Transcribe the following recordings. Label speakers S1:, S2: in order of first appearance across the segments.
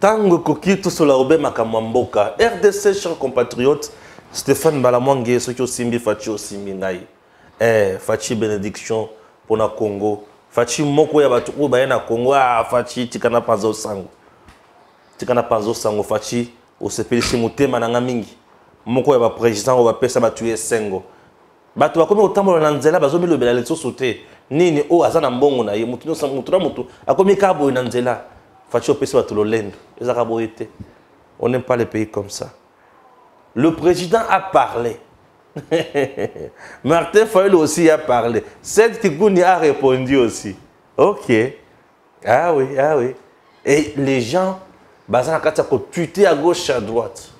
S1: Tango Koki, tout sur la Robert Makamamboka. RDC, chers compatriotes, Stéphane Balamwangue, ce qui est Simbi, Fachi Simbi Naï. Fachi bénédiction pour le Congo. Fachi Moko Yabatou, Bayana Congo, Fachi, Tikana Panzo Sango. Tikana Panzo Sango, Fachi, au CPC Mouté Manangamingi. Moko Yaba président, on va pesa batuer Sengo. Batu wa komi otambo na nzela bazomi lobela leso sote. Nini o azana mbongo na ye mutu no mutu na mutu akomi kabo na nzela. Fachi opesa batu lolendo. Ezaka boyete. On n'aime pas les pays comme ça. Le président a parlé. Martin Fayulu aussi a parlé. Seth Kikouni a répondu aussi. Ok. Ah oui, ah oui. Et les gens, bazana kata ko tweeter à gauche à droite.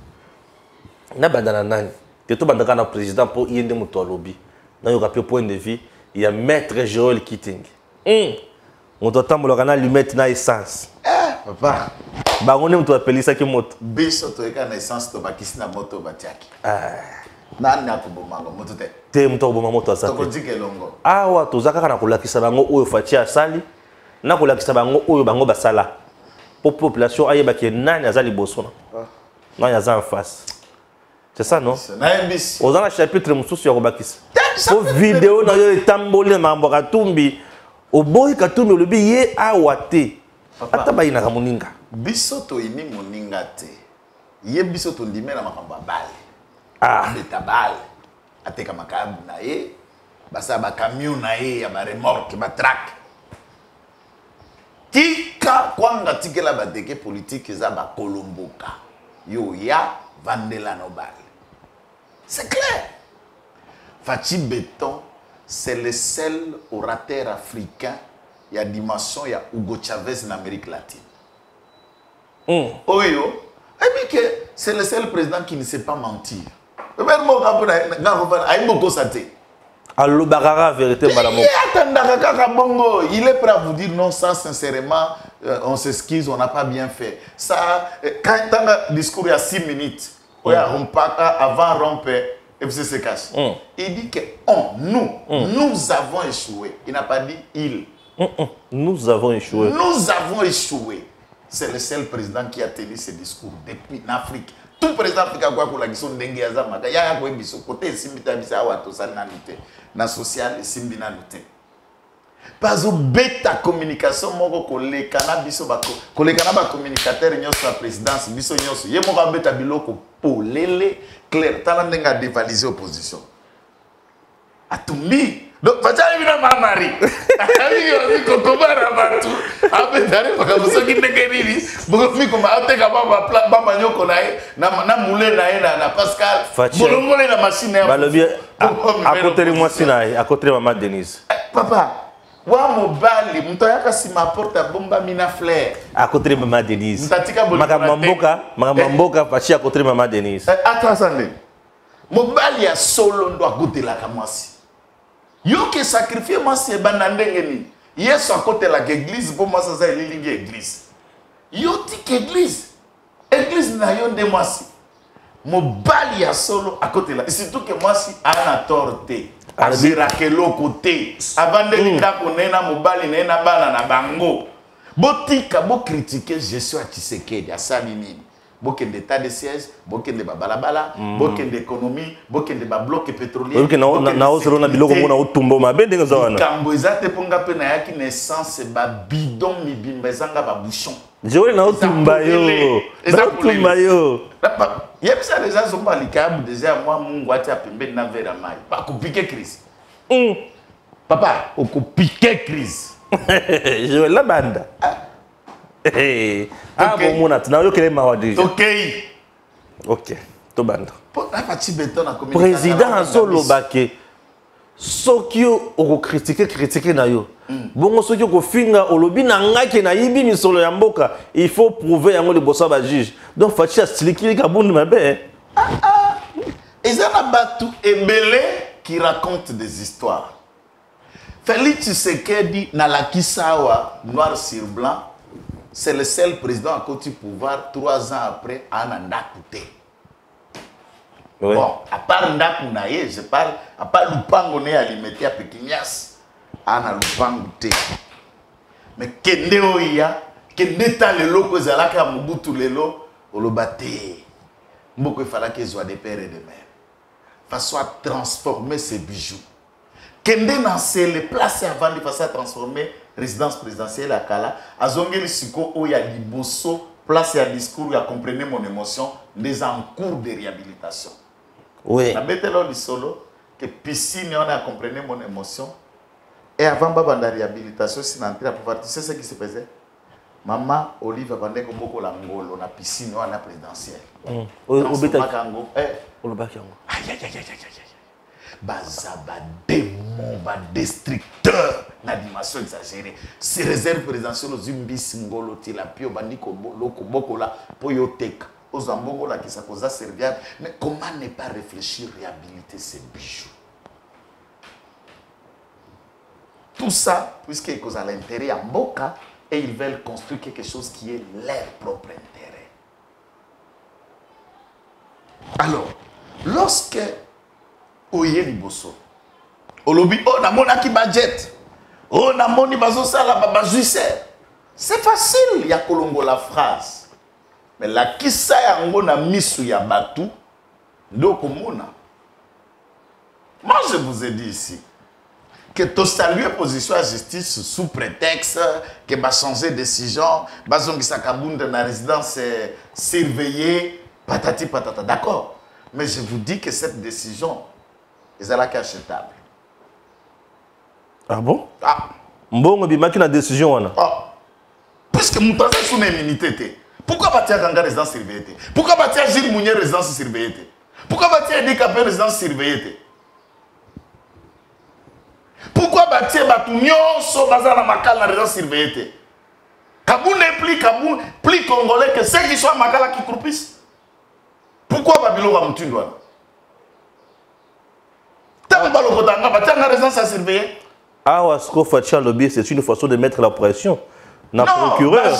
S1: Na bandana nani. Que tout le monde président pour y aller au lobby. Dans le point de vue, il y a Maître Joël Keating. On doit attendre lui mettre dans essence.
S2: Papa.
S1: Bah on aime appeler ça qui moto.
S2: Biso to eka essence to bakisi na moto batiaki. Nani akubomanga moto te.
S1: Te moto oboma moto asa.
S2: To kodike longo.
S1: Awa to zaka kana kolakisa bango oyo Fachi asali. Na kolakisa bango oyo bango basala. Pour population ayeba ke nani azali bosona. Nani azali en face. C'est ça, non? Aux dans le chapitre, je suis Robakis. Aux vidéos, dans les tambourins, Mamboratumbi, au boy Katumbi, le billet à Wate. Atabaï na Ramoninga.
S2: Bisoto ini moninga te. Ye bisoto ndime na makamba bale. Beta bale. Ateka makabu na ye. Basa ba camion na ye ya ba remorque, ba track. Tika kwanga tikela ba deke politique za ba kolomboka. Yo ya vandela no bale. C'est clair. Fachi Béton, c'est le seul orateur africain. Il y a dimension, il y a Hugo Chavez en Amérique latine. Oyo, c'est le seul président qui ne sait pas mentir. Il est prêt à vous dire non, ça sincèrement, on s'excuse, on n'a pas bien fait. Ça, quand il y a un discours il y a 6 minutes, on part avant rompre FCC cache. Il dit que nous avons échoué. Il n'a pas dit il.
S1: Nous avons échoué.
S2: Nous avons échoué. C'est le seul président qui a tenu ce discours depuis l'Afrique. Tout président africain quoi pour la question d'Engue Azamaka. Il y a quoi biso côté simbita bisa wato sananité. Na social simbina noté. Pas au bêta communication moko kole cannabis bako kole kanaba communicateur nyoso la présidence biso nyoso ye moko bêta biloko polele clair tala ndenga dévaliser opposition atumbi donc fatali bina mamari ami ko kobara batu abe dare bakabuso kindekenini boko miko ma ateka baba baba nyoko na mule na Pascal bolongole na machine ya
S1: balobi à côté de moi sinaï à côté de maman Denise
S2: papa wa mobali mto yaka si ma porte bomba mina flair
S1: à côté de maman Denise makamamboka Fachi à côté de maman Denise
S2: attends mobali ya solo ndo akotela ka mwasi yo ke sacrifier mwasi bana ndenge ni yesu akotela ka église pour moi ça lilingi église yo tik église na yo nde mwasi mobali ya solo akotela surtout que mwasi ana torte azira kelo côté avant de ndako nena mobali nena bana na bango botika bo critiquer gestion à Tshisekedi asali nini bokende état de siège bokende babalabala bokende économie bokende ba bloc pétrolier
S1: bokende na ozero na biloko mona utumbo mabe ndenge zawana
S2: kambo ezate ponga pe na yaki naissance ba bidon mibimba ezanga ba bouchon
S1: jewe na utumba yo utumba yo
S2: yebisa déjà zomba likabu déjà moi mungu ati apembe na vera mai ba kupike crise papa okupike crise
S1: jewe la banda ah bon mon at na yo kele mawadi OK to banda
S2: Fachi Béton na communication
S1: président solo bake sokio oko critiquer na yo bongo sokio ko finga olobi na ngaki na yibi misolo ya mboka il faut prouver yango le bossa ba juge donc Fachi aslikili ka bundu mabe
S2: ezana batu ebele qui raconte des histoires. Félix Tshisekedi na lakisawa noir sur blanc. C'est le seul président à côté du pouvoir 3 ans après à Nandakoute. Oui. Bon, à part Ndakunaye, je parle, à part Lupango à Limité à Pékinias, à Lupango. Mais Kende Oya, que neta lelo ko zalaka Mobutu lelo olobate mboko il fallait que soit des pères et des mères façon à transformer ces bijoux kende na les places avant de façon à transformer résidence présidentielle à Kala azongeli siko oya liboso place à discours à comprendre mon émotion des en cours de réhabilitation.
S1: Oui.
S2: La bête là du solo que piscine on a compris mon émotion et avant baba la réhabilitation si n'entrer à pouvoir tu sais ce qui se faisait maman Olive vendait comme beaucoup la ngolo na piscine on a présidentielle au beta kango
S1: on le bac
S2: aïe aïe aïe aïe bazaba démon ba destructeur na dimension exagérée si réserve présidentielle aux umbis ngolo tilapio bandiko loko bokola poyotek aux ambongo là qui ça cause serviable mais comment ne pas réfléchir réhabiliter ces bijoux tout ça puisqu'ils causent à l'intérêt à Mboka et ils veulent construire quelque chose qui est leur propre intérêt. Alors lorsque oye liboso olobi oh namona ki budget oh namoni bazo sala ba juicer c'est facile ya kolongo la phrase mais la kisa yango na misu ya batu ndoko mona. Moi je vous ai dit ici que tu salues position à justice sous prétexte que va changer de décision bazongisa kabunda na résidence surveillée patati patata d'accord mais je vous dis que cette décision est achetable.
S1: Ah bon?
S2: Ah.
S1: Mbongo bimaki na décision wana.
S2: Ah. Puisque Moutaza sous une immunité. Pourquoi Batia Ganga résidence surveillée? Pourquoi Batia Gilles Mounier résidence surveillée? Pourquoi Batia Edikapé résidence surveillée? Pourquoi Batia Batounion so bazana makala na résidence surveillée? Kaboun est plus congolais que ceux qui sont à Makala qui croupissent. Pourquoi Babilo va Moutundouane?
S1: Ah, c'est une façon de mettre la pression. Non, procureur.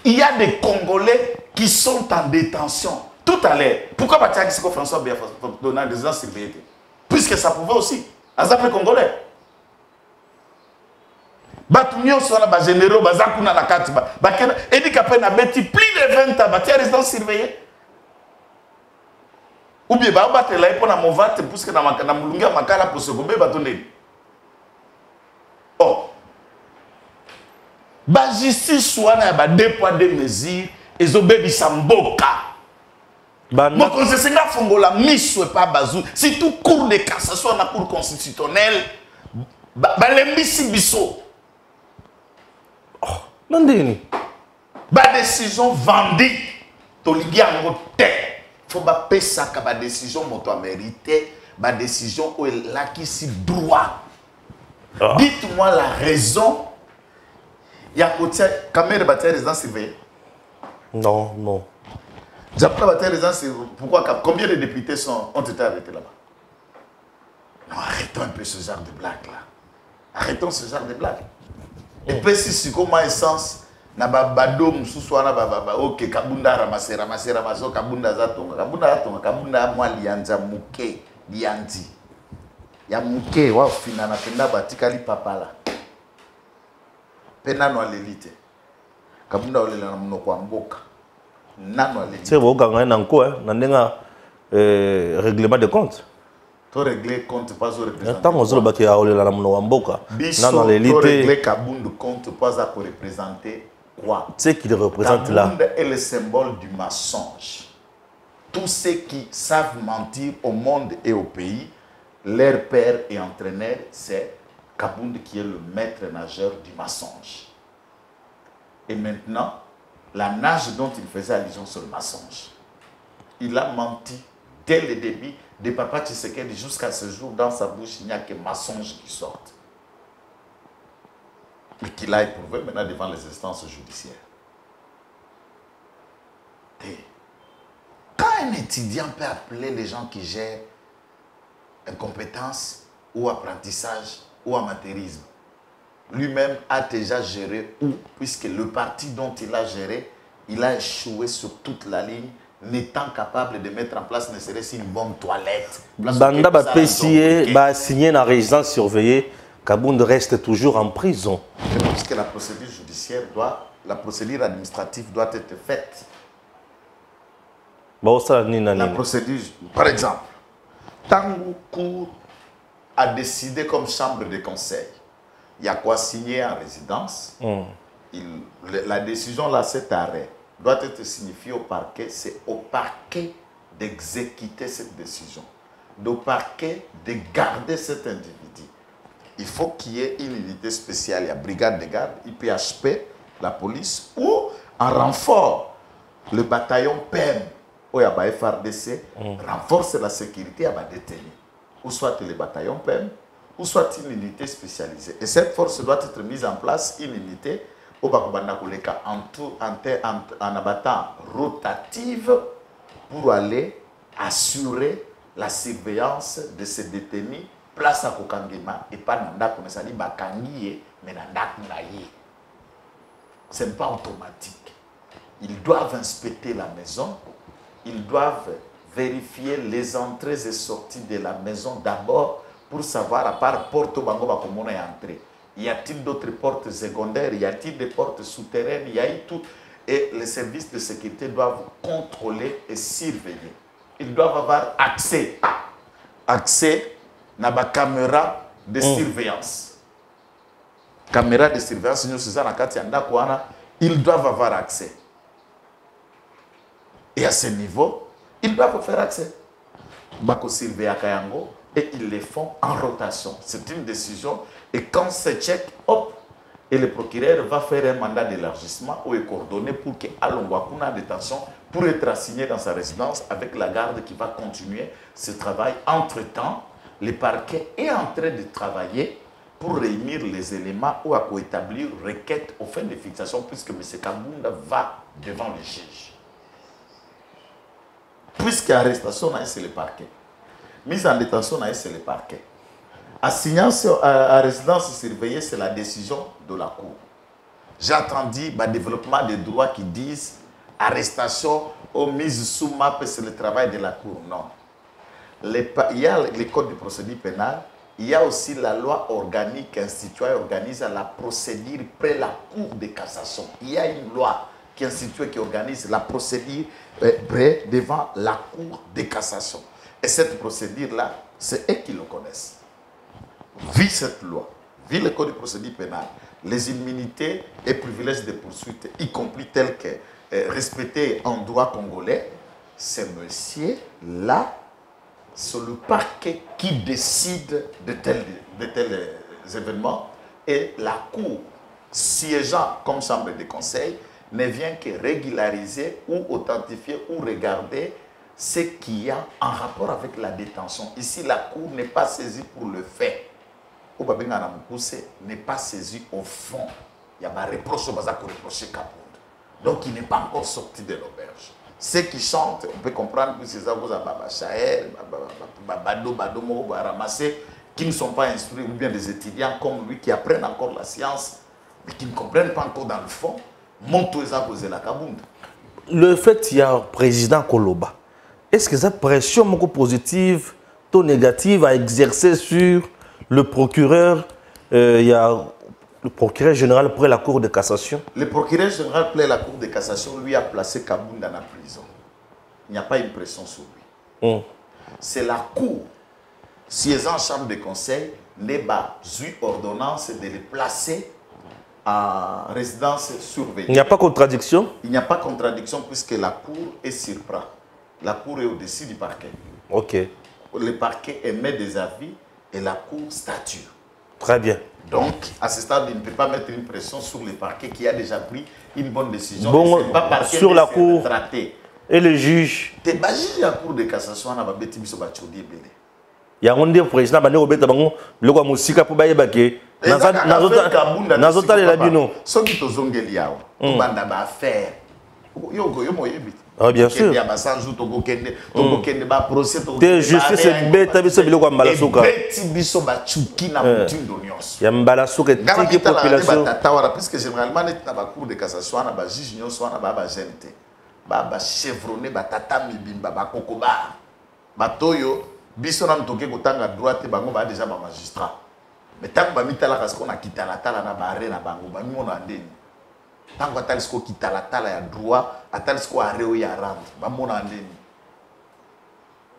S2: Il y a des Congolais qui sont en détention. Tout à l'heure. Pourquoi François Biafra donner des gens surveillés? Puisque ça pouvait aussi. Azapé Congolais. Batumio sur la généraux, bazakuna la carte, Edikapé na beti plus de 20 ans, batia résidence surveillée. Ou bien battre là pour na movate puisque na mulunga makala pour se gombe batonde. Oh. Ba justice soit na ba deux poids deux mesures et zobebi samboka. Mon conseil c'est nga fongola miso pas bazou. Si tout cour de cassation na cour constitutionnelle, balembisi biso.
S1: Nandini.
S2: Ba décision vendue. Tolingi en tête. Faut pas payer ça que ba décision moto a mérité. Ba décision où est là qui si droit. Dites-moi la raison. Il y a combien de batailles résidence surveillée?
S1: Non, non.
S2: J'apprends bataille résidence surveillée. Pourquoi? Combien de députés ont été arrêtés là-bas? Non, arrêtons un peu ce genre de blague là. Arrêtons ce genre de blague. Et puis si comment essence na babado mususu na baba OK kabunda ramasser kabunda kabunda mwa lianza muke lianzi ya muke wa fina na penda batikali papala pena no alelite kabunda olela na munoko wa mboka nano alelite
S1: c'est bon ganga na nko na ndenga règlement de compte.
S2: To régler compte pas au représentant.
S1: Tant que baki a olela na muno wamboka.
S2: Non non l'élite. To régler Kabundu compte pas à pour représenter quoi?
S1: Ce qu'il représente là.
S2: Kabundu est le symbole du mensonge. Tous ceux qui savent mentir au monde et au pays, leur père et entraîneur, c'est Kabundu qui est le maître nageur du mensonge. Et maintenant, la nage dont il faisait allusion sur le mensonge. Il a menti dès le début. De Papa Tshisekedi jusqu'à ce jour, dans sa bouche, il n'y a que mensonges qui sortent. Mais qu'il a éprouvé maintenant devant les instances judiciaires. Quand un étudiant peut appeler les gens qui gèrent incompétence ou apprentissage ou amateurisme, lui-même a déjà géré où, puisque le parti dont il a géré, il a échoué sur toute la ligne n'étant capable de mettre en place ne serait-ce une bonne toilette.
S1: Banda va signer la résidence surveillée. Kabound reste toujours en prison.
S2: Puisque la procédure judiciaire la procédure administrative doit être faite. La procédure, par exemple, Tango Cour a décidé comme chambre de conseil, il y a quoi signer en résidence. La décision là, cet arrêt, doit être signifié au parquet. C'est au parquet d'exécuter cette décision, au parquet de garder cet individu. Il faut qu'il y ait une unité spéciale, il y a brigade de garde, IPHP, la police, ou en renfort, le bataillon PEM, ou il y a FRDC, renforce la sécurité à détenir. Ou soit le bataillon PEM, ou soit une unité spécialisée. Et cette force doit être mise en place, une unité, en abattant rotative, pour aller assurer la surveillance de ces détenus, place à Kokangema, et pas Nanda Konesali Bakangiye, mais Nanda Kunaye. Ce n'est pas automatique. Ils doivent inspecter la maison, ils doivent vérifier les entrées et sorties de la maison d'abord pour savoir, à part Porto Bango Bakomona est entré. Y a-t-il d'autres portes secondaires? Y a-t-il des portes souterraines? Y a tout. Et les services de sécurité doivent contrôler et surveiller. Ils doivent avoir accès à la caméra de surveillance. Caméra de surveillance, ils doivent avoir accès. Et à ce niveau, ils doivent faire accès. Bako surveiller à Kayango et ils les font en rotation. C'est une décision. Et quand c'est check, hop, et le procureur va faire un mandat d'élargissement ou est coordonné pour que Alongwakuna détention pour être assigné dans sa résidence avec la garde qui va continuer ce travail. Entre-temps, le parquet est en train de travailler pour réunir les éléments ou à établir requête aux fins de fixation puisque M. Kabunda va devant le juge. Puisque arrestation, c'est le parquet. Mise en détention, c'est le parquet. Assignation à résidence surveillée, c'est la décision de la Cour. J'ai entendu le développement des droits qui disent arrestation ou mise sous map, c'est le travail de la Cour. Non. Il y a le code de procédure pénale, il y a aussi la loi organique instituée et organise la procédure près la Cour de cassation. Il y a une loi qui institue, qui organise la procédure près devant la Cour de cassation. Et cette procédure-là, c'est eux qui le connaissent. Vu cette loi, vu le code de procédure pénale, les immunités et privilèges de poursuite, y compris tels que respectés en droit congolais, c'est monsieur-là, c'est le parquet qui décide de tels événements et la Cour, siégeant comme chambre de conseil, ne vient que régulariser ou authentifier ou regarder ce qu'il y a en rapport avec la détention. Ici, la Cour n'est pas saisie pour le fait. Ou n'est pas saisi au fond. Il y a un reproche au bazar pour reprocher Kabound. Donc il n'est pas encore sorti de l'auberge. Ceux qui chantent, on peut comprendre que c'est ça, vous avez Babachael, Bado, Moro, ramassé, qui ne sont pas instruits, ou bien des étudiants comme lui qui apprennent encore la science, mais qui ne comprennent pas encore dans le fond, montent à cause de la Kabound.
S1: Le fait qu'il y a un président Koloba, est-ce que cette pression positive ou négative à exercer sur le procureur, il y a le procureur général près la Cour de cassation? Le
S2: procureur général près la Cour de cassation, lui, a placé Kabound dans la prison. Il n'y a pas une pression sur lui. C'est la Cour, siégeant en chambre de conseil, n'est pas eu ordonnance de le placer en résidence surveillée.
S1: Il n'y a pas contradiction?
S2: Il n'y a pas contradiction puisque la Cour est surpris. La Cour est au-dessus du parquet.
S1: Ok.
S2: Le parquet émet des avis et la Cour statue.
S1: Très bien.
S2: Donc, à ce stade, il ne peut pas mettre une pression sur le parquet qui a déjà pris une bonne décision.
S1: Bon,
S2: pas
S1: sur la Cour et le juge.
S2: Tu es juge à la Cour de cassation, on a bêti biso bachodi belé.
S1: Il y a un président qui a dit le quoi musique pour bailler baquet. Nazota les labino.
S2: Ce qui te zongeli yao. Tu banda ba faire. Yo moyebi.
S1: Ah bien sûr. T'es justice c'est bête biso biloko mbalasuka.
S2: Bête biso bachuki na mutindo nyonso.
S1: Ya mbalasuka tiki population.
S2: Tawara puisque généralement net na ba Cour de cassation na ba juge nyonso na ba gente. ba chevronné ba tata mibimba ba kokoba batoyo biso na mtoke kotanga droite bango ba déjà ba magistrat mais tant ba mitala parce qu'on a quitté la tala na ba arena bango ba mona ndeni tant que tal sko quitté la tala ya droit atal sko areo ya rendre ba mona ndeni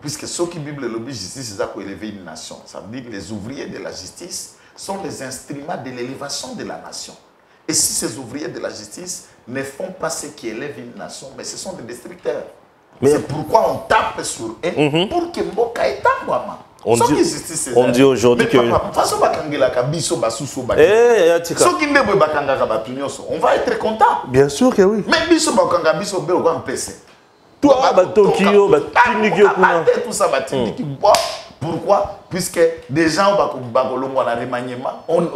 S2: puisque ceux qui Bible le justice c'est ça pour élever une nation ça veut dire que les ouvriers de la justice sont les instruments de l'élévation de la nation. Et si ces ouvriers de la justice ne font pas ce qui élève une nation, mais ce sont des destructeurs. C'est pourquoi on tape sur eux pour que Mboka est en Wama.
S1: On dit aujourd'hui que...
S2: On va être content.
S1: Bien sûr que oui.
S2: Mais biso bakanga biso be au PC.
S1: Toi, Tokyo,
S2: tout ça, pourquoi? Puisque des gens ont un remaniement, on dit que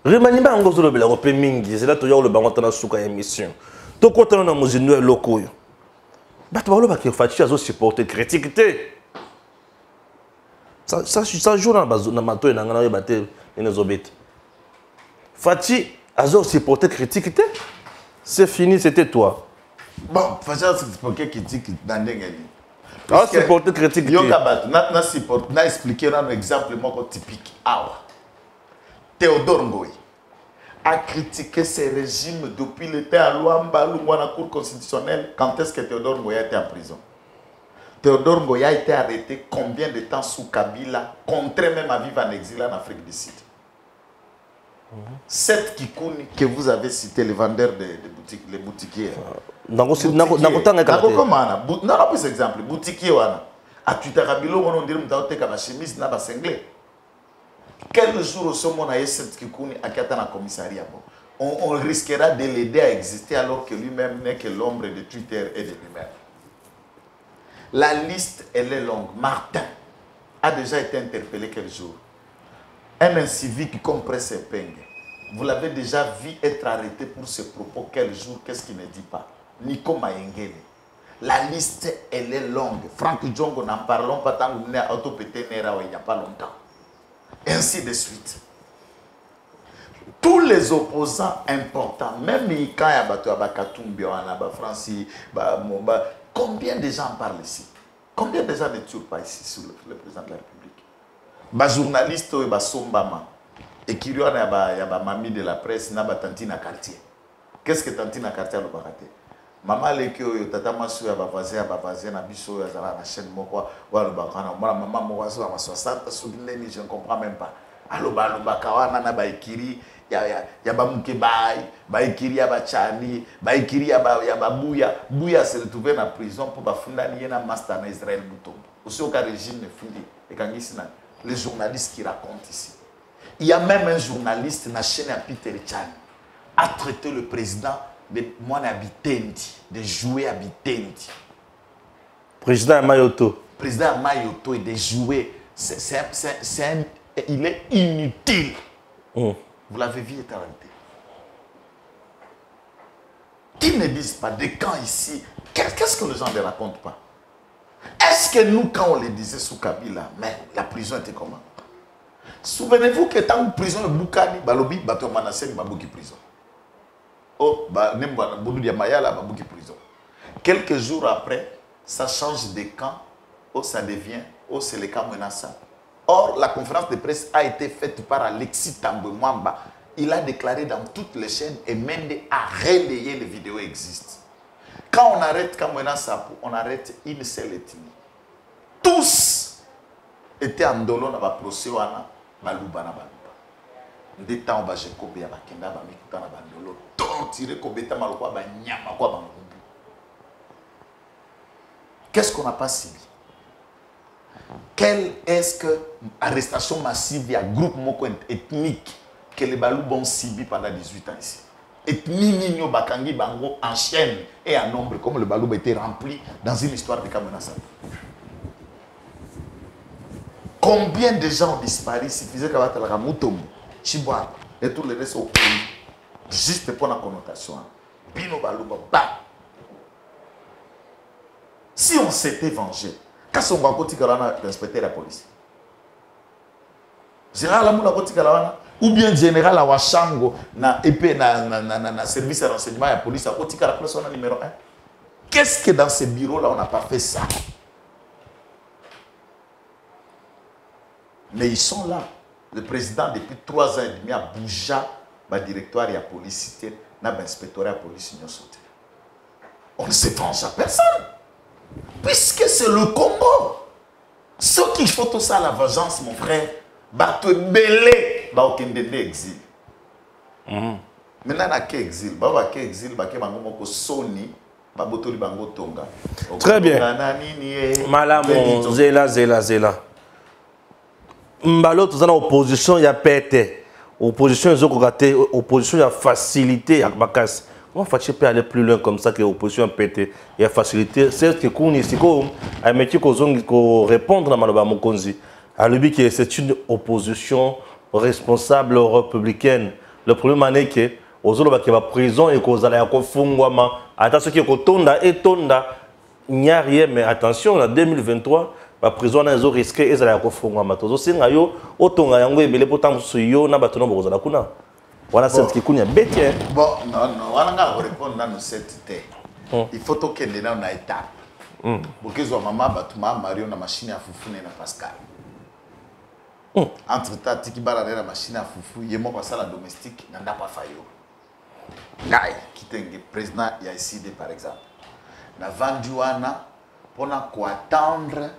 S1: remaniement, on a le mingi, c'est là que tu as le banc de souka émission. Tu as un homme locaux. Tu as fait Fachi supporter critique. Ça joue dans la mato et dans la bataille les obètes. Fachi a supporter critique. C'est fini, c'était toi.
S2: Bon, Fachi a supporter critique dans les
S1: ah, c'est pour te critiquer.
S2: On a expliqué un exemple typique. Théodore Ngoï a critiqué ces régimes depuis le temps à Luamba, la Cour constitutionnelle. Quand est-ce que Théodore Ngoï a été en prison? Théodore Ngoï a été arrêté combien de temps sous Kabila, contraint même à vivre en exil en Afrique du Sud. Cette Kikouni que vous avez cité, les vendeurs de boutiques, les boutiquiers. Non, plus exemple, boutiquier wana. A Tutarabilo, on dirait que tu as chemise na basenglé. Quel jour au sommet on a cette Kikouni à Katana commissariat? On risquera de l'aider à exister alors que lui-même n'est que l'ombre de Twitter et de lui-même. La liste, elle est longue. Martin a déjà été interpellé quel jour? Un incivique comme Presse Peng. Vous l'avez déjà vu être arrêté pour ses propos quel jour? Qu'est-ce qu'il ne dit pas? Nico Mayengele. La liste, elle est longue. Franck Djongo, n'en parlons pas tant que nous avons autopété il n'y a pas longtemps. Ainsi de suite. Tous les opposants importants, même quand il y a Bakatumbi, Francis, combien de gens parlent ici? Combien de gens ne tuent pas ici sur le président de la République? Les journalistes, les Sombama, et qui y a mamie de la presse, il y a Tantina Quartier. Qu'est-ce que Tantina Quartier a raté? Maman, les tata masu ya bavaze na biso ya zala na chaîne moko wa lobakana mwana maman moko so ma 60 soudineni je ne comprends même pas aloba kawana na baikiri ya bamuke baikiri ya bachani baikiri ya buya se retrouver na prison pour bafundani na master na Israël Mutombo aussi au cas régime ne fini et quand ici les journalistes qui racontent ici il y a même un journaliste na chaîne à Peter Chan a traité le président de moi Bitendi, de jouer à Bitendi.
S1: Président Mayoto.
S2: Président Mayoto et de jouer, il est inutile. Vous l'avez vu en réalité. Qu'ils ne disent pas de quand ici, qu'est-ce que les gens ne racontent pas? Est-ce que nous, quand on les disait sous Kabila, mais la prison était comment? Souvenez-vous que tant que prison, le Boukani, Balobi, Bato Manassé, Babouki prison. Oh, prison. Quelques jours après, ça change de camp, oh, ça devient, oh, c'est le camp menaçant. Or, la conférence de presse a été faite par Alexis Tambwe Mwamba. Il a déclaré dans toutes les chaînes et Mende a relayé les vidéos existent. Quand on arrête Kamwena Sapo, on arrête une seule ethnie. Tous étaient en dolo dans le procès, Baluba na Baluba. Des temps où j'ai coupé à Bakenda, Bamikuta na Bandolo, torturé, Kobeta Malokwa, Banyama, quoi, Bangoubu. Qu'est-ce qu'on n'a pas subi? Quelle est-ce que arrestation massive, il y a un groupe ethnique que les Balou ont subi pendant 18 ans ici? Ethnie Nino Bakangi Bango en chaîne et en nombre, comme le Balou a été rempli dans une histoire de Kamena Sapo. Combien de gens ont disparu? Il suffisait qu'à la Mutombo, Chiboua et tous les restes au pays, juste pour la connotation. Bino Balou, si on s'était vengé, quand on va continuer à respecter la police, général Amoula Kotikalana, ou bien général Awashango, na EP, na service de renseignement et la police, à Kotikala, personne numéro 1. Qu'est-ce que dans ces bureaux-là, on n'a pas fait ça? Mais ils sont là. Le président, depuis 3 ans et demi, a bougé le directoire et la police, l'inspectorat et la police. On ne se venge à personne. Puisque c'est le Congo. Ce qu'il faut tout ça, la vengeance, mon frère, va te mêler au exil. Maintenant, il y a exil. Il y a exil, il y a Sony.
S1: Très bien. Malamon, Zela. Mbalo, tout ça, opposition, il y a pété. Opposition, ils ont raté. Opposition, il y a facilité. Comment faut-il aller plus loin comme ça que l'opposition a pété? Il y a facilité. C'est ce qu'on ici, un métier qu'on répondre à Maloba Mokonzi. À lui, c'est une opposition responsable républicaine. Le problème est que aux autres qui va prison et qu'aux allez à Kofungwama. Attention, qui est tonda et tonda. Il n'y a rien, mais attention, en 2023, la prison a risqué et allez à Kofungwama. Tous ces ngayo, autant yango et belé pourtant suyo na batono bozala kuna. Voilà ce qui est bête.
S2: Bon, non, on va répondre dans cette tête. Il faut que nous ayons une étape. Pour que nous ayons Mario na machine à foufou na Pascal. Entre-temps, tiki bala na machine à foufou, yemo passé la domestique, n'a pas failli. Gaï, qui est le président Yaïside par exemple. Na venduana pour attendre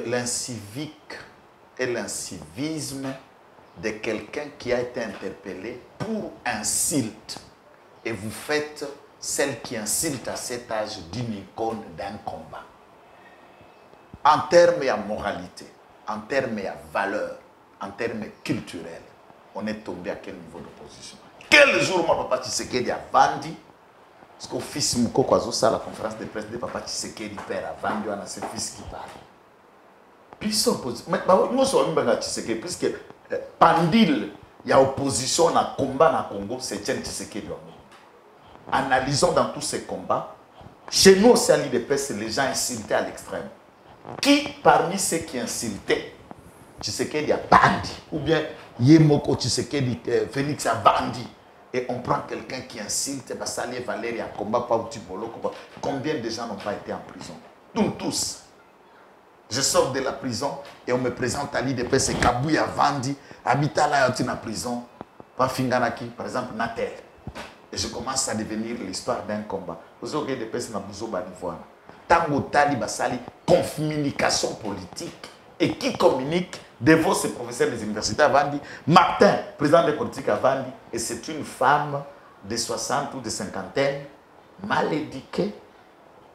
S2: l'incivique et l'incivisme de quelqu'un qui a été interpellé pour insulte. Et vous faites celle qui insulte à cet âge d'une icône d'un combat. En termes de moralité, en termes de valeur, en termes culturels, on est tombé à quel niveau d'opposition? Quel jour mon papa Tshisekedi a vendu? Parce qu'au fils Moukoko a ça la conférence de presse de papa Tshisekedi père a vendu à ses fils qui parlent. Puis ils sont opposition. Mais nous sommes bien Tshisekedi puisque Pandil, il y a opposition à combat dans le Congo, c'est Tien Tshisekedi. Analysons dans tous ces combats. Chez nous, c'est à l'IDPS, les gens insultés à l'extrême. Qui parmi ceux qui insultaient Tshisekedi a bandi? Ou bien Yemoko Tshisekedi, Félix a bandi? Et on prend quelqu'un qui insulte, Bassali Valérie a combat pas au Tibolo. Combien de gens n'ont pas été en prison? Nous tous. Je sors de la prison et on me présente à l'IDP, c'est Kabouya Vandi, habitant là, en prison, pas Finganaki, par exemple, Natel. Et je commence à devenir l'histoire d'un combat. Vous avez des personnes à Bouzo Banivoana. Tango Tali Basali, communication politique. Et qui communique devant ces professeurs des universités à Vandi. Martin, président des politiques à Vandi, et c'est une femme de 60 ou de 50aine, mal éduquée,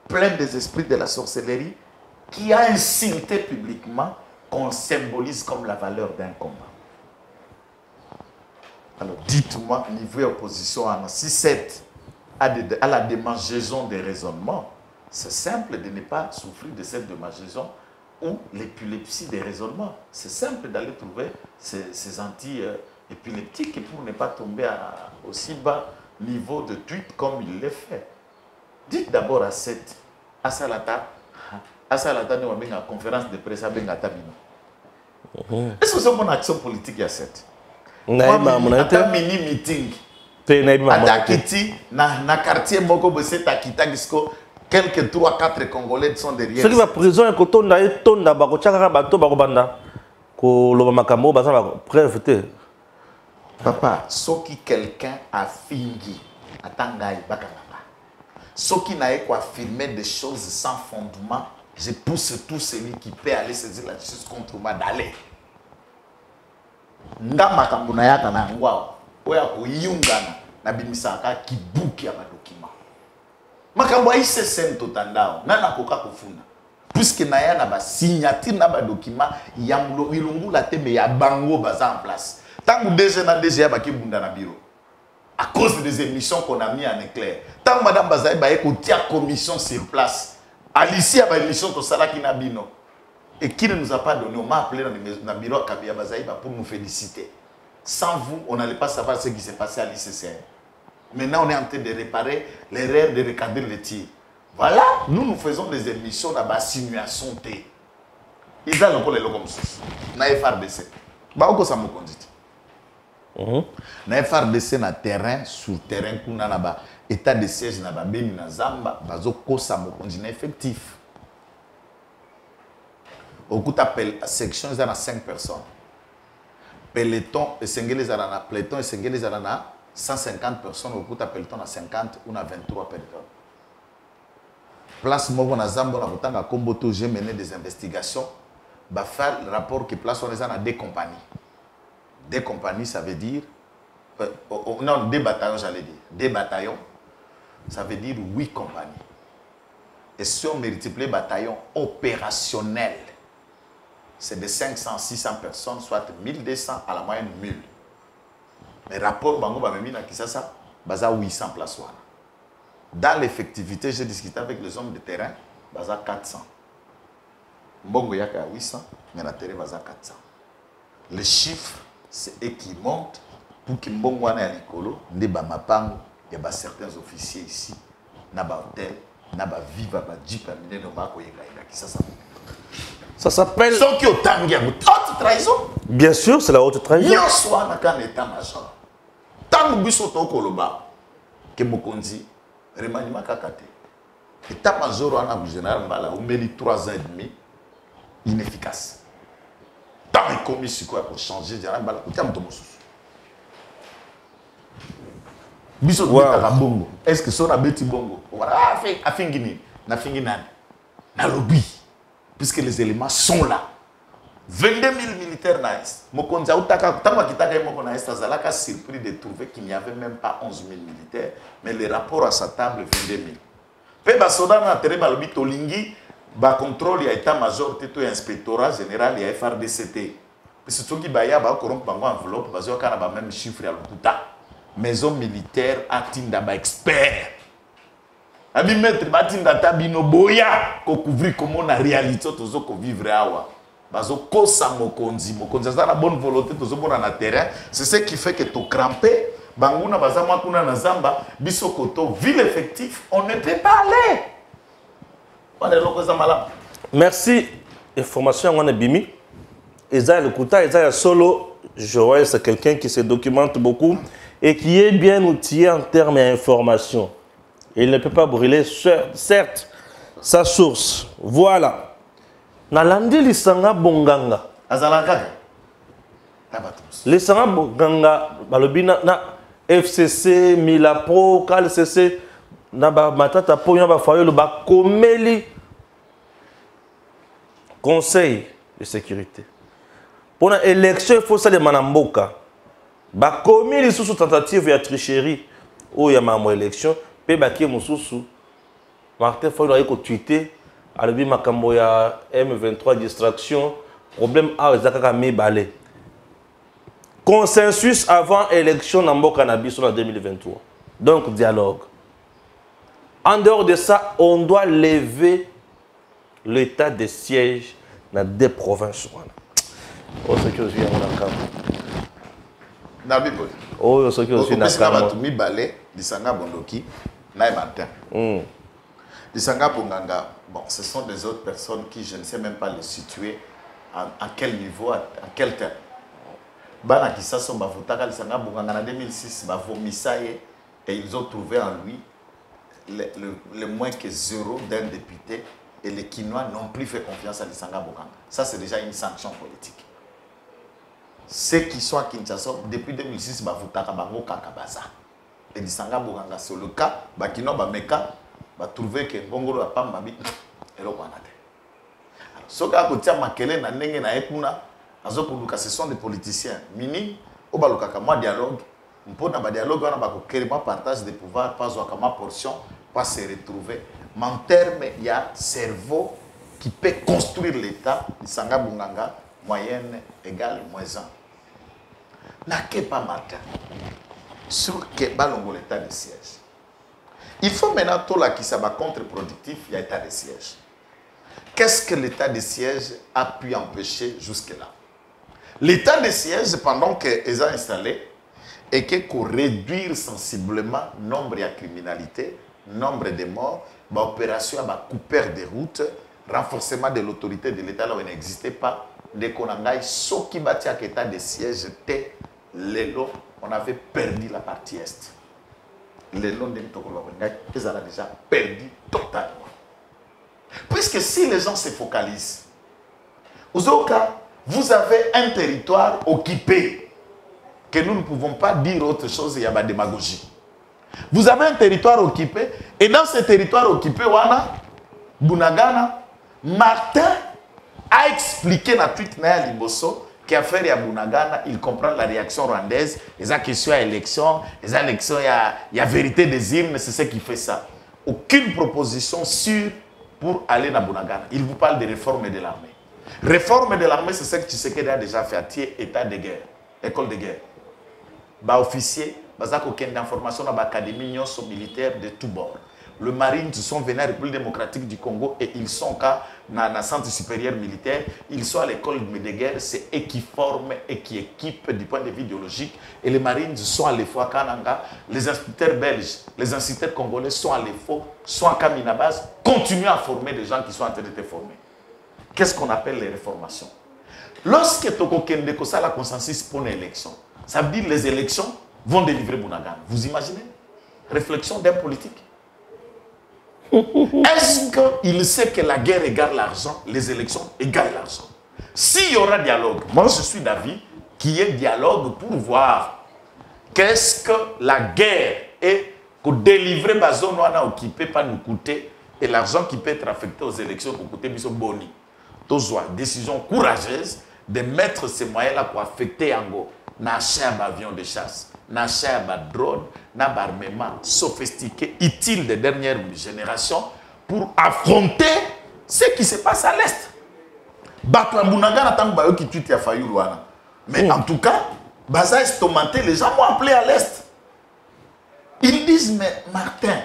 S2: pleine des esprits de la sorcellerie, qui a insulté publiquement qu'on symbolise comme la valeur d'un combat. Alors dites-moi, niveau opposition à 6-7, à la démangeaison des raisonnements, c'est simple de ne pas souffrir de cette démangeaison ou l'épilepsie des raisonnements. C'est simple d'aller trouver ces anti-épileptiques pour ne pas tomber à aussi bas niveau de tweet comme il l'a fait. Dites d'abord à cette, à Salata, nous avons une conférence de presse avec Natabino. Est-ce que c'est une action politique à cette? Mini meeting. Adakiti, na quartier Moko Bosset à Kitagisko, quelques 3-4 Congolais sont derrière.
S1: Ceux qui va prison et Kotonda et Tonda, Bakochaka, Bato, Bakobanda, Koloba Makambo, Baza, preuve.
S2: Papa, ce qui quelqu'un a fini, Atangaï, Bakanga. Ce qui n'a pas affirmé des choses sans fondement, je pousse tout celui qui peut aller saisir la justice contre moi d'aller. Nga makambo na yaka na ngwao oya kuyungana na bimisaka kibuki ya madokima makambo aise sento tandao nana koka kufuna puisque na ya na ba signature na ba document ya mulo ilungula tembe ya bango baza en place tangu DG na DG ya bakibunda na bureau à cause des émissions qu'on a mis en éclair tant madame Bazaï ba tia commission sur place Alicia a une émission to sala ki na bino. Et qui ne nous a pas donné, on m'a appelé dans le bureau à Kabia Bazaïba pour nous féliciter. Sans vous, on n'allait pas savoir ce qui s'est passé à l'ICCN. Maintenant, on est en train de réparer l'erreur de recadrer le tir. Voilà, nous faisons des émissions dans la simulation T. Ils ont encore les logos comme ça. Dans FRDC. Bah, ça me conduit. Na FRDC na terrain sur terrain kuna na ba état de siège na ba beni na zamba bazo kosa mokonzi na effectif. Okuta section za na 5 personnes. Peloton esengeli za na peloton esengeli za na 150 personnes, okuta peloton na 50 ou na 23 peloton. Place moko na zamba na kotanga komboto j'ai mené des investigations. Ba faire le rapport que place on est dans deux compagnies. Deux compagnies, ça veut dire non, 2 bataillons, j'allais dire. 2 bataillons, ça veut dire 8 compagnies. Et si on multiplie bataillons opérationnels, c'est de 500, 600 personnes, soit 1200 à la moyenne 1000. Mais rapport Bango Bamemina qui ça, baza 800 places. Dans l'effectivité, j'ai discuté avec les hommes de terrain, baza 400. Mbongo yaka 800, mais la terre baza 400. Les chiffres, c'est eux qui montent pour que Mbongo wana ya likolo, ndeba mapango, il y a certains officiers ici, na ba hôtel, na ba viva ba jeep amine no ba ko yeka qui ça.
S1: Ça s'appelle...
S2: Sans qui autant de haute trahison.
S1: Bien sûr, c'est la haute trahison.
S2: Il y a soit dans l'état-major. Tant que biso to koloba que mokonzi remaniement kakate. État-major en a général mbala o meli 3 ans et demi inefficace. Tant que commis sur quoi pour changer général mbala ko tam to mosusu. Biso to ta bongo. Est-ce que so na beti bongo? Voilà, afingini na finginani. Na lobby. Puisque les éléments sont là. 22 000 militaires naïs. Mokonza Outaka, Tama Kitaka et Mokona Estazalaka surpris de trouver qu'il n'y avait même pas 11 000 militaires, mais le rapport à sa table 22 000. Pe basoda na tere balobi tolingi ba contrôle ya état-major teto inspectorat général ya FRDCT. Parce que qui baya ba corrompre bango enveloppe bazo kana ba même chiffre ya lokuta. Maison militaire atinda ba expert. Abi maître batinda tabino boya ko couvrir comment la réalité tozo ko vivre awa. Bazo kosa mokonzi za la bonne volonté tozo bona na terrain, c'est ce qui fait que to crampé banguna bazama kuna na zamba biso koto ville effectif, on ne peut pas aller. On est loko za mala. Merci.
S1: Information on est bimi. Eza le kuta eza solo, je vois c'est quelqu'un qui se documente beaucoup et qui est bien outillé en termes d'information. Il ne peut pas brûler, certes, sa source. Voilà. Nalandi lisanga bonganga.
S2: Azalaka.
S1: Lisanga bonganga, balobina na FCC, Milapro, KLCC, na ba matata po na ba fayolo ba komeli Conseil de sécurité. Pour l'élection, il faut ça de manamboka. Ba komeli sous tentative ya tricherie ou ya maman élection. Baki Moussoussou, Martin Foy a tweeté, Albi Makambo ya M23 distraction, problème à Zakaka balé. Consensus avant élection dans cannabis en 2023. Donc dialogue. En dehors de ça, on doit lever l'état de siège dans des provinces. Oh, ce que je suis
S2: oh, ce que je suis Lisanga Bondoki, Naï Martin. Lisanga Bonganga, bon, ce sont des autres personnes qui, je ne sais même pas les situer à quel niveau, à quel terme. Bana Kissason Bavotaka, Lisanga Bonganga en 2006, Bavomisaye, et ils ont trouvé en lui le moins que 0 d'un député, et les Quinois n'ont plus fait confiance à Lisanga Bonganga. Ça, c'est déjà une sanction politique. Ceux qui sont à Kinshasa, depuis 2006, Bavotaka, Bango Kakabaza. Et Lisanga Bonganga, c'est le cas, Bakino Bameka, va trouver que Bongo n'a pas mabit et le Kwanate. Ce qui a côté Makele, na Nenge, na Ekuna, ce sont des politiciens. Mini, au Balokaka, moi dialogue, on peut avoir dialogue, on a un partage des pouvoirs, pas ma portion, pas se retrouver. Mais en termes, il y a cerveau qui peut construire l'État, Lisanga Bonganga, moyenne égale moins 1. N'a que pas matin. Sur quel ballon l'état de siège. Il faut maintenant tout là qui s'abat contre-productif, il y a l'état de siège. Qu'est-ce que l'état de siège a pu empêcher jusque-là? L'état de siège, pendant qu'ils ont installé, est que pour réduire sensiblement le nombre de criminalité, nombre de morts, l'opération à couper des routes, renforcement de l'autorité de l'État là où il n'existait pas, dès qu'on a ce qui bâtit à l'état de siège, Lelo, on avait perdu la partie est. Lelo, ils ont déjà perdu totalement. Puisque si les gens se focalisent, Ozoka, vous avez un territoire occupé, que nous ne pouvons pas dire autre chose, il y a la démagogie. Vous avez un territoire occupé, et dans ce territoire occupé, Wana, Bunagana, Martin a expliqué dans tweet Naya Liboso qu'affaire ya Bunagana, il comprend la réaction rwandaise, les questions à élection, les élections, il y a vérité des hymnes, c'est ce qui fait ça. Aucune proposition sûre pour aller dans Bunagana. Il vous parle de réforme de l'armée. Réforme de l'armée, c'est ce que Tshisekedi a déjà fait à Thiers, état de guerre, école de guerre. Bah, officier, bah, ça aucune information dans l'académie militaire de tous bords. Le marine, ils sont venus à la République démocratique du Congo et ils sont dans le centre supérieur militaire, ils sont à l'école de guerre, c'est eux qui forment et qui équipent du point de vue idéologique. Et les marines sont à l'EFO à Kananga, les instituteurs belges, les instituteurs congolais sont à l'EFO, sont à Kaminabas, continuent à former des gens qui sont en train d'être formés. Qu'est-ce qu'on appelle les réformations? Lorsque Toko Kendeko ça la consensus pour l'élection, ça veut dire que les élections vont délivrer Bunagana. Vous imaginez? Réflexion d'un politique. Est-ce qu'il sait que la guerre égale l'argent, les élections égalent l'argent? S'il y aura dialogue, moi je suis d'avis qu'il y ait dialogue pour voir qu'est-ce que la guerre est que délivrer ma zone qui ne peut pas nous coûter et l'argent qui peut être affecté aux élections pour coûter Biso Boni. Tozoa, décision courageuse de mettre ces moyens-là pour affecter Ango. N'achat d'avions de chasse, n'achat de drones, d'armement sophistiqué, utile des dernières générations pour affronter ce qui se passe à l'Est. Mais en tout cas, Baza estomaté, les gens m'ont appelé à l'Est. Ils disent, mais Martin,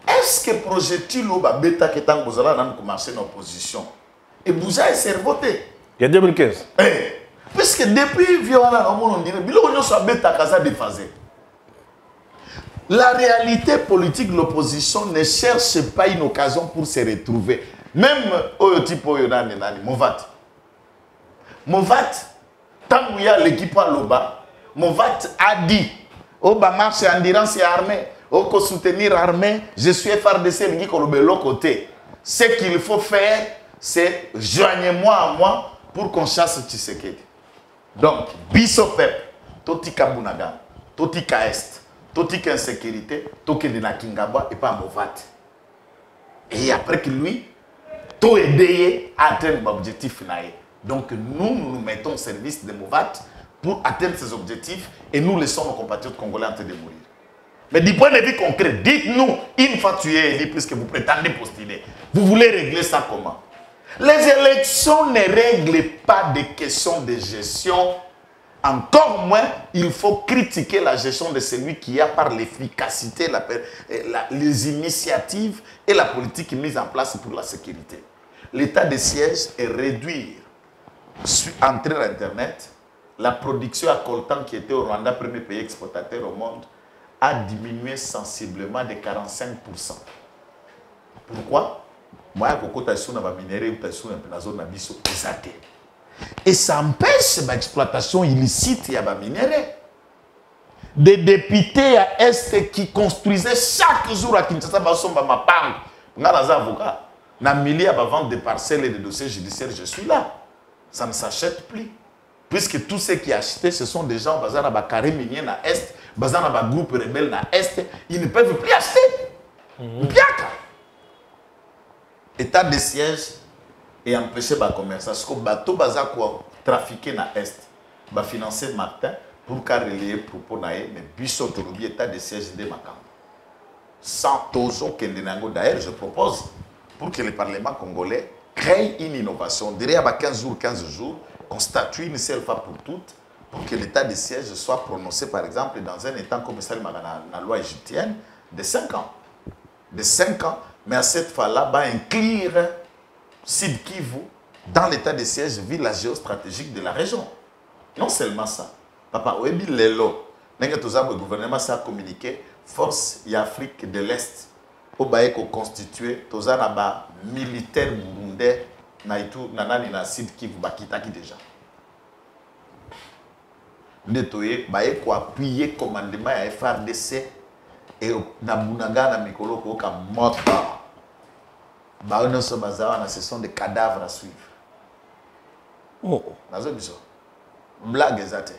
S2: est-ce que projet-il au Beta qui est en commencé en opposition? Et Bouza est servoté.
S1: Il y a 2015.
S2: Puisque depuis, on dirait, la réalité politique de l'opposition ne cherche pas une occasion pour se retrouver. Même Movat. Movat, tant qu'il y a l'équipe à Loba, Movat a dit, oh, bah, marche endurance et armée, oh, pour soutenir l'armée, je suis FRDC, le de l'autre côté. Ce qu'il faut faire, c'est joignez-moi à moi pour qu'on chasse Tshisekedi. Donc, biso peuple, totika Bunaga, totika Est, totika insécurité, totika na Kingaba et pas Movat. Et après que lui, tout aider à atteindre l'objectif. Donc, nous mettons au service de Movat pour atteindre ces objectifs et nous laissons nos compatriotes congolais en train de mourir. Mais du point de vue concret, dites-nous, une fois tué élu, puisque vous prétendez postuler, vous voulez régler ça comment? Les élections ne règlent pas des questions de gestion. Encore moins, il faut critiquer la gestion de celui qui a par l'efficacité, les initiatives et la politique mise en place pour la sécurité. L'état de siège est réduire, entrer à Internet, la production à coltan qui était au Rwanda, premier pays exportateur au monde, a diminué sensiblement de 45%. Pourquoi? Moi, et ça empêche l'exploitation illicite de minéraux. Des députés à Est qui construisaient chaque jour à Kinshasa, vendre des parcelles et des dossiers judiciaires, je suis là. Ça ne s'achète plus. Puisque tous ceux qui achetaient, ce sont des gens qui ont des carrés miniers à Est, des groupes rebelles à Est, ils ne peuvent plus acheter. État de siège et empêcher le commerce. Parce que les bateaux trafiqués dans l'Est, financer Martin pour relayer propos mais biso état de siège de Makam. Sans tozo d'ailleurs, je propose pour que le Parlement congolais crée une innovation. Derrière 15 jours, qu'on statue une seule fois pour toutes pour que l'état de siège soit prononcé, par exemple, dans un état comme ça, dans la loi égyptienne, de 5 ans. De 5 ans. Mais à cette fois-là, va inclure Sud Kivu dans l'état de siège ville la géostratégique de la région. Non seulement ça. Papa, Oebi Lelo, le gouvernement a communiqué force et Afrique de l'Est. Au Baïko constitué, Tozanaba militaire burundais, Naïtou, Nanani, na Sud Kivu, Bakitaki déjà. netoye baye ko appuyer commandement ya FRDC et na bunanga na mikolo ko ka mota ba on se bazawa na ce sont des cadavres à suivre.
S1: Oh.
S2: Nazo biso. Blague ezate.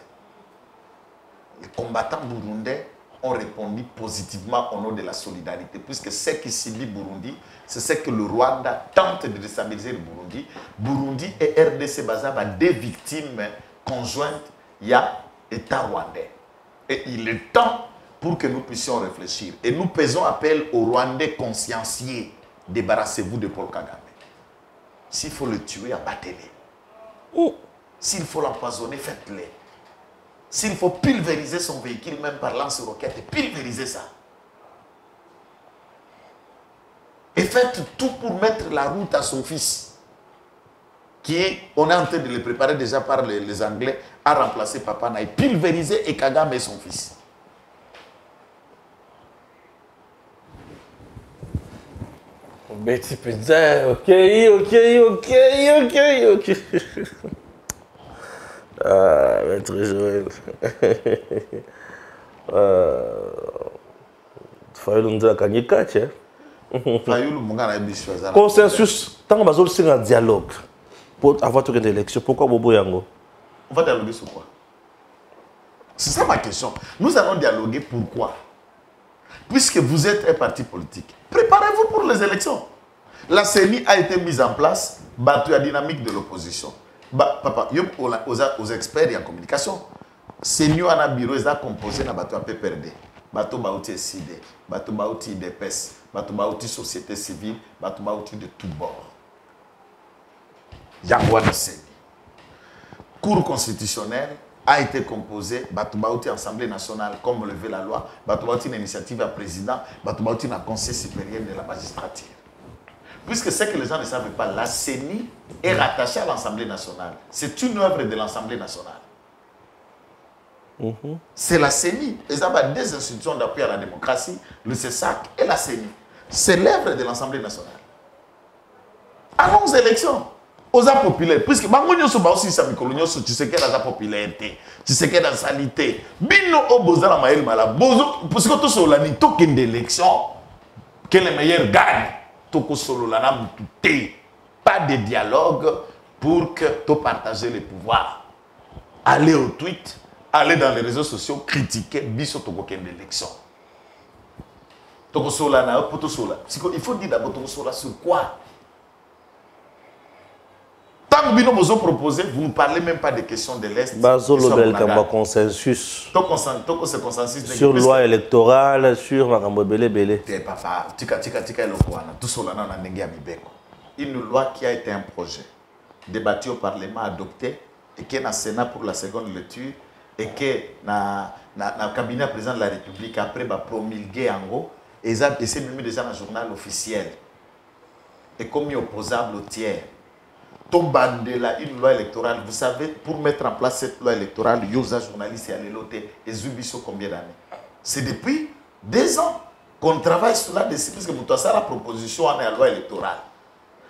S2: Les combattants burundais ont répondu positivement au nom de la solidarité, puisque ce qui subit Burundi, c'est ce que le Rwanda tente de déstabiliser le Burundi. Burundi et RDC Bazaba, des victimes conjointes, il y a l'État rwandais. Et il est temps pour que nous puissions réfléchir. Et nous faisons appel aux Rwandais conscienciés. Débarrassez-vous de Paul Kagame. S'il faut le tuer, abattez-le.
S1: Oh.
S2: S'il faut l'empoisonner, faites-le. S'il faut pulvériser son véhicule, même par lance-roquette, pulvérisez ça. Et faites tout pour mettre la route à son fils, qui est, on est en train de le préparer déjà par les Anglais, à remplacer Papa Naï. Pulvériser et Kagame et son fils.
S1: Betty Pizza, ok. Ah, maître Joël. Fayulu nous a gagné 4. Consensus, tant que nous avons un dialogue pour avoir une élection, pourquoi Bobo Yango?
S2: On va dialoguer sur quoi? C'est ça ma question. Nous allons dialoguer pourquoi? Puisque vous êtes un parti politique, préparez-vous pour les élections. La CENI a été mise en place, battu la dynamique de l'opposition. Papa, aux experts en communication, CENI a un bureau composé de bateau PPRD, bateau Baouti SID, bateau Baouti IDPS, bateau Baouti Société Civile, bateau Baouti de tous bords. Yangwa de CENI. Cour constitutionnelle a été composé, Batoubaouti Assemblée nationale, comme lever la loi, Batoubaouti une initiative à président, Batoubaouti un conseil supérieur de la magistrature. Puisque ce que les gens ne savent pas, la CENI est rattachée à l'Assemblée nationale. C'est une œuvre de l'Assemblée nationale. C'est la CENI. Ils ont des institutions d'appui à la démocratie, le CESAC et la CENI. C'est l'œuvre de l'Assemblée nationale. Allons aux élections. Aux populaires, puisque Bangonyo Soba aussi sa mikolonyo so tu sais que la popularité, tu sais que la salité. Bino oboza la maël mala bozo parce que tout solo ni token d'élection que les meilleurs gagnent. Toko solo la na mututé. Pas de dialogue pour que tu partager les pouvoirs. Allez au tweet, allez dans les réseaux sociaux critiquer biso token d'élection. Toko solo la na poto solo. Il faut dire d'abord toko solo sur quoi? Tant que vous proposez, vous ne parlez même pas des questions de l'Est.
S1: Consensus.
S2: Consensus
S1: sur loi électorale, sur Makambo Belé.
S2: Une loi qui a été un projet, débattu au Parlement, adopté, et qui est dans le Sénat pour la seconde lecture, et qui est dans le cabinet président de la République, après promulgué en gros, et c'est mis déjà dans le journal officiel. Et comme opposable au tiers. Tombandela, une loi électorale, vous savez, pour mettre en place cette loi électorale, Yosa journaliste et Aléloté, et Zubiso combien d'années? C'est depuis 2 ans qu'on travaille sur la décision, parce que vous avez la proposition en la loi électorale.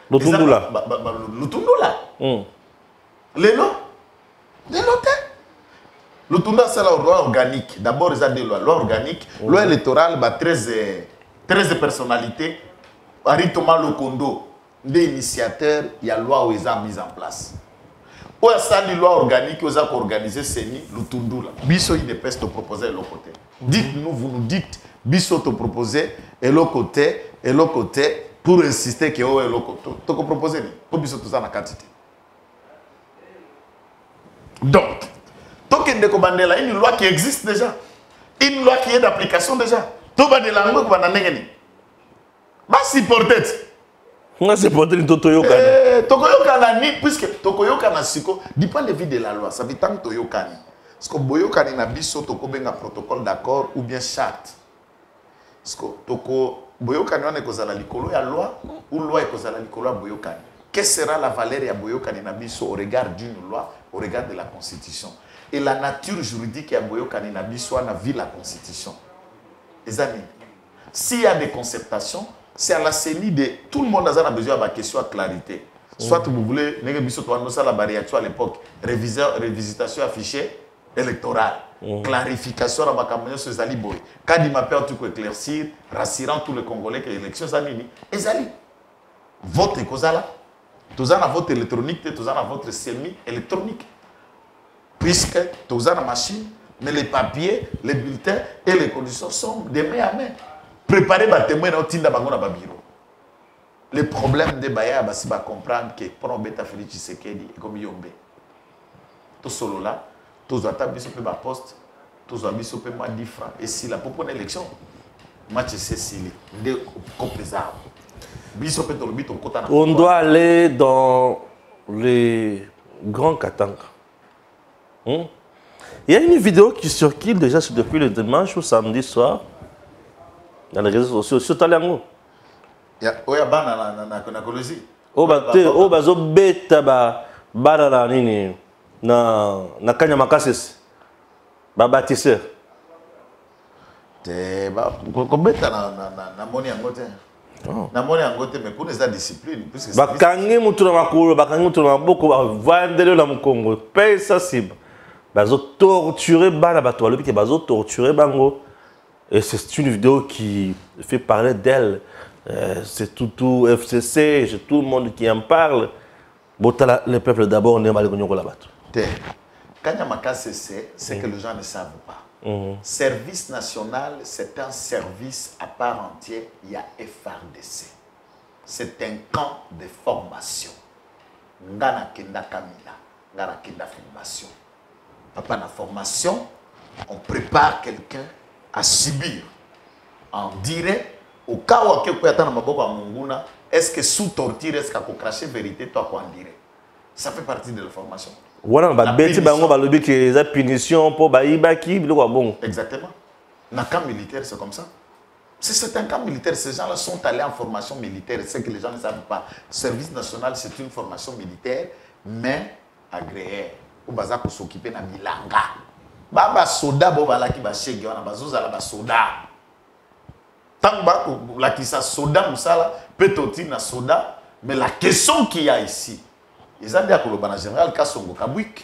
S1: Lutundula.
S2: Lutundula. Lélo. Lutundula, c'est la loi organique. D'abord, il y a des lois. Loi organique, loi électorale, 13 personnalités. Aritoma Lokondo. Des initiateurs, il y a une loi où ils ont mis en place. Où il y a une loi organique, où ils ont organisé CENI, Lutundula. Bisso, il dépêche de proposer de l'autre côté. Dites-nous, vous nous dites, Bisso te proposer et l'autre côté, pour insister que est l'autre côté. Tu peux proposer, pour Bisso tout ça dans la quantité. Donc, il y a une loi qui existe déjà. Une loi qui est d'application déjà. Tout va de la langue, va dans le si peut-être.
S1: C'est pour dire Tokoyoka.
S2: Tokoyoka ni puisque Tokoyoka na siko dépend de vie de la loi. Ça veut dire que Tokoyoka ni. Parce que Boyoka ni na biso tokobenga protocole d'accord ou bien charte. Parce que Toko Boyoka ni wana kozala likolo ya loi ou loi kozala likolo ya Boyoka ni. Quelle sera la valeur ya Boyoka ni na biso au regard d'une loi, au regard de la constitution? Et la nature juridique ya Boyoka ni na biso na vie la constitution. Les amis, s'il y a des concertations, c'est à la CENI de tout le monde a besoin de question à clarité. Soit vous voulez, la variation à l'époque, révisitation affichée, électorale. Clarification à Bakamoyo sur Zali Boy. Quand il m'appelle tout éclaircir, rassurant tous les Congolais que l'élection Zanini. Et Zali, vote et Kozala. Tous en vote électronique, tous en vote semi électronique. Puisque tous en machine, mais les papiers, les bulletins et les conditions sont de main à main. Préparez vos témoins dans Tinda Bango dans bureau. Le problème de Baya, c'est de comprendre que pour Beta Félix Tshisekedi et comme Yombe. Tout solo là, tous doivent taper sur ma poste, tous doivent taper sur moi 10 francs. Et si la pour une élection, match c'est si les complésables.
S1: On doit aller dans les grands Katanga. Il y a une vidéo qui circule déjà depuis le dimanche ou samedi soir dans les réseaux sociaux sur Talango.
S2: Il y a na Colosie.
S1: Oh bazo beta ba na nini na kanya makasese ba bâtisseur.
S2: Te ba ko beta na moni angote. Na moni angote mais pour les discipline puisque
S1: bakangi mutu na makolo bakangi mutu na maboko ba vandele na Mukongo paye ça cible. Bazo torturer bana bato lobi ke bazo torturer bango et c'est une vidéo qui fait parler d'elle. C'est tout FCC, c'est tout le monde qui en parle. Le peuple d'abord, on est mal connu là-bas.
S2: Quand il y a c'est que les gens ne savent pas. Service national, c'est un service à part entière. Il y a FRDC. C'est un camp de formation. Ngana kenda kamina, ngana kenda formation. Papa na formation, on prépare quelqu'un à subir en direct. Au cas où est-ce que sous torture, est-ce qu'on crache vérité, toi, quoi en dirait? Ça fait partie de la formation.
S1: Voilà, la punition pour bon.
S2: Exactement. Dans le camp militaire, c'est comme ça. C'est un camp militaire. Ces gens-là sont allés en formation militaire. C'est que les gens ne savent pas. Le service national, c'est une formation militaire, mais agréée. Au bazar pour s'occuper de Milanga. Baba soda, boba qui va chez Guillaume, bazoza la soda. Tant que la qui sa soda musala peut-être na soda, mais la question qu'il y a ici, ils ont dit que le ban général Kassongo Kabwik.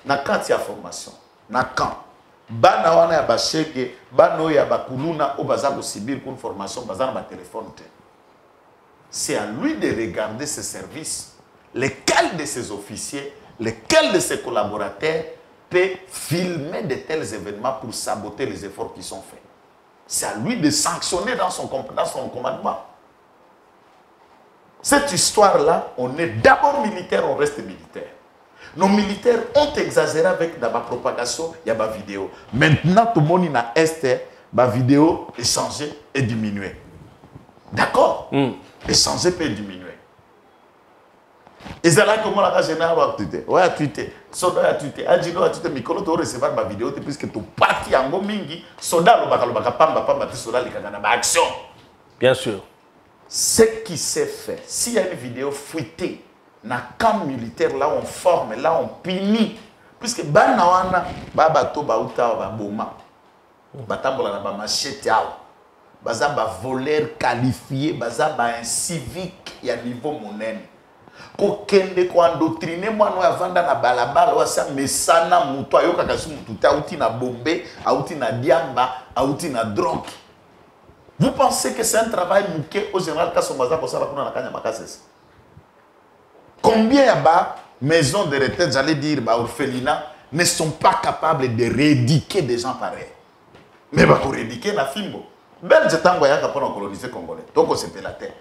S2: Na quand il y a formation, na quand bana wana ya bashege, bano ya bakuluna au bazar ko sibir pour une formation, bazar ba téléphone. C'est à lui de regarder ses services, lesquels de ses officiers, lesquels de ses collaborateurs peut filmer de tels événements pour saboter les efforts qui sont faits. C'est à lui de sanctionner dans son commandement. Cette histoire-là, on est d'abord militaire, on reste militaire. Nos militaires ont exagéré avec la propagation, il y a ma vidéo. Maintenant, tout le monde a ma vidéo est changée et diminuée. D'accord? Échanger peut diminuer. Et c'est là que moi, la général a tweeté. Ouais, a tweeté. Soda a tweeté. Adjino a tweeté. Mikolo, tu recevoir ma vidéo, puisque tu parti en Gomingi. Soda, le baka pamba, tu soda, les canana, action.
S1: Bien sûr.
S2: Ce qui s'est fait, s'il y a une vidéo fuitée, dans le camp militaire, là, on forme, là, on punit. Puisque, banawana, babato, bauta, baboma, batambola, ba machete, baza, ba voleur qualifié, baza, ba un civique, il y a niveau monnaie. Kokende ko endoctriner mwana ya vanda na balabala wasa mesana mutu ayoka kasu mutu ta outi na bombe, outi na diamba, outi na drogue. Vous pensez que c'est un travail mouqué au général Kasombaza pour ça la kanya makasese? Combien y a ba maisons de retraite, j'allais dire ba orphelinat ne sont pas capables de rééduquer des gens pareils. Mais ba ko rééduquer na fimbo. Belge tango ya ka pour coloniser congolais. Donc c'est la terre.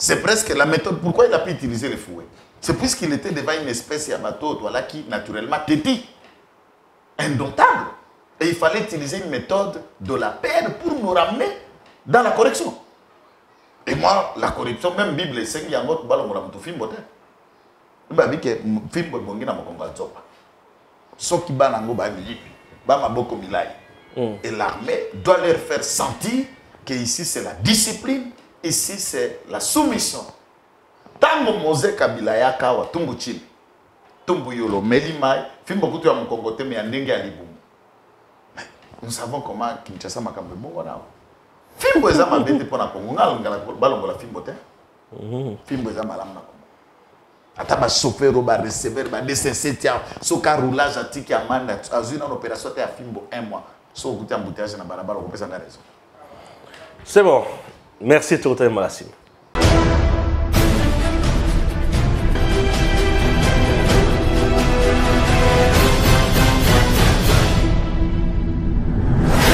S2: C'est presque la méthode. Pourquoi il a pu utiliser les fouets? C'est puisqu'il était devant une espèce de bateau voilà, qui naturellement tétit, indomptable. Et il fallait utiliser une méthode de la peine pour nous ramener dans la correction. Et moi, la correction, même Bible, c'est qu'il y a un autre ballon pour le film. Il m'a dit que le film est bon, il y a un combat. Sauf qu'il y a un combat, et l'armée doit leur faire sentir que ici c'est la discipline. Ici, c'est la soumission. Tango Mose Kabila yaka wa tumbu chini. Tumbu yolo melimai. Fimbo kutu ya mkongote me andenge ya libumu. Nous savons comment Kinshasa makambe mongo nao. Fimbo eza mabete pona Kongo. Ngala balongo la fimbo te. Fimbo eza malamu na Kongo. ata ba chauffeur ba receveur ba DCC tia so ka roulage atiki amanda azui na opération ta fimbo 1 mois so okuti embouteillage na balabala ko pesa na raison.
S1: C'est bon. Merci Torote Malassim.